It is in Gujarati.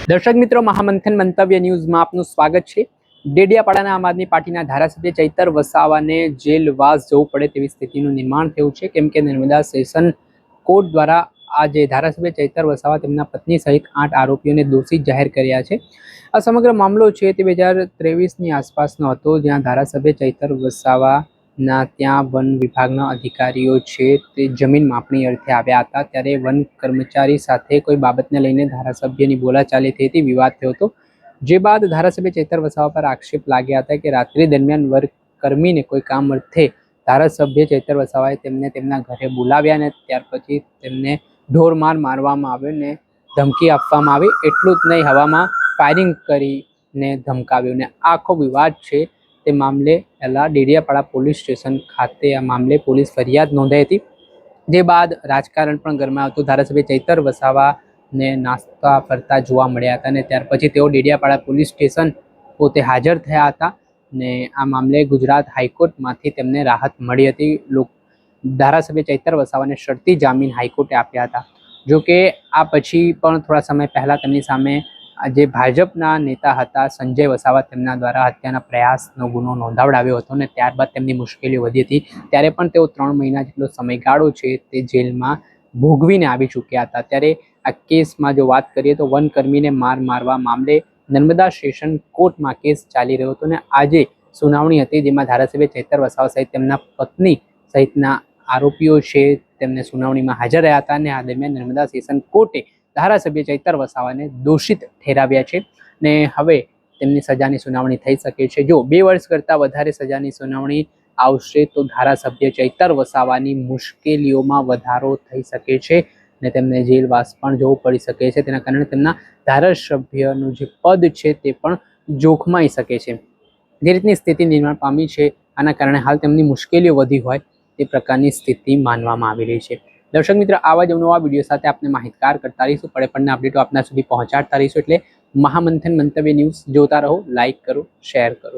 દર્શક મિત્રો, મહામંથન મંતવ્ય ન્યૂઝમાં આપનું સ્વાગત છે। ડેડિયાપાડાના આમ આદમી પાર્ટીના ધારાસભ્ય ચૈતર વસાવાને જેલવાસ જવું પડે તેવી સ્થિતિનું નિર્માણ થયું છે, કેમ કે નર્મદા સેશન કોર્ટ દ્વારા આ જે ધારાસભ્ય ચૈતર વસાવા તેમના પત્ની સહિત 8 આરોપીઓને દોષિત જાહેર કર્યા છે। આ સમગ્ર મામલો છે તે 2023ની આસપાસનો હતો, જ્યાં ધારાસભ્ય ચૈતર વસાવાના ત્યાં વન વિભાગના અધિકારીઓ છે તે જમીન માપણી અર્થે આવ્યા હતા। ત્યારે વન કર્મચારી સાથે કોઈ બાબતને લઈને ધારાસભ્યની બોલાચાલી થઈ હતી, વિવાદ થયો હતો। જે બાદ ધારાસભ્ય ચૈતર વસાવા પર આક્ષેપ લાગ્યા હતા કે રાત્રિ દરમિયાન વર્ગ કર્મીને કોઈ કામ અર્થે ધારાસભ્ય ચૈતર વસાવાએ તેમને તેમના ઘરે બોલાવ્યા ને ત્યાર પછી તેમને ઢોરમાર મારવામાં આવ્યો ને ધમકી આપવામાં આવી। એટલું જ નહીં, હવામાં ફાયરિંગ કરીને ધમકાવ્યું ને આખો વિવાદ છે તે મામલે પહેલા ડેડિયાપાડા પોલીસ સ્ટેશન ખાતે આ મામલે પોલીસ ફરિયાદ નોંધાઈ હતી। જે બાદ રાજકારણ પણ ગરમાયું હતું। ધારાસભ્ય ચૈતર વસાવાને નાસ્તા ફરતા જોવા મળ્યા હતા અને ત્યાર પછી તેઓ ડેડિયાપાડા પોલીસ સ્ટેશન પોતે હાજર થયા હતા ને આ મામલે ગુજરાત હાઈકોર્ટમાંથી તેમને રાહત મળી હતી। ધારાસભ્ય ચૈતર વસાવાને શરતી જામીન હાઈકોર્ટે આપ્યા હતા। જો કે આ પછી પણ થોડા સમય પહેલા તેમની સામે જે ભાજપના નેતા હતા સંજય વસાવા તેમના દ્વારા હત્યાના પ્રયાસનો ગુનો નોંધાવડાવ્યો હતો ને ત્યારબાદ તેમની મુશ્કેલીઓ વધી હતી। ત્યારે પણ તેઓ 3 મહિના જેટલો સમયગાળો છે તે જેલમાં ભોગવીને આવી ચૂક્યા હતા। ત્યારે આ કેસમાં જો વાત કરીએ તો વનકર્મીને મારવા મામલે નર્મદા સેશન કોર્ટમાં કેસ ચાલી રહ્યો હતો ને આજે સુનાવણી હતી, જેમાં ધારાસભ્ય ચૈતર વસાવા સહિત તેમના પત્ની સહિતના આરોપીઓ છે તેમને સુનાવણીમાં હાજર રહ્યા હતા અને આ દરમિયાન નર્મદા સેશન કોર્ટે ધારાસભ્ય ચૈતર વસાવાને દોષિત ઠેરાવ્યા છે ને હવે તેમની સજાની સુનાવણી થઈ શકે છે। જો 2 વર્ષ કરતાં વધારે સજાની સુનાવણી આવશે તો ધારાસભ્ય ચૈતર વસાવાની મુશ્કેલીઓમાં વધારો થઈ શકે છે ને તેમને જેલવાસ પણ જવું પડી શકે છે। તેના કારણે તેમના ધારાસભ્યનું જે પદ છે તે પણ જોખમાઈ શકે છે। જે રીતની સ્થિતિ નિર્માણ પામી છે આના કારણે હાલ તેમની મુશ્કેલીઓ વધી હોય તે પ્રકારની સ્થિતિ માનવામાં આવી રહી છે। દર્શક મિત્ર, આવા જ નવા વિડીયો સાથે આપણે માહિતગાર કરતા રહીશું, પડે અપડેટો આપના સુધી પહોંચાડતા રહીશું। એટલે મહામંથન મંતવ્ય ન્યૂઝ જોતા રહો, લાઇક કરો, શેર કરો।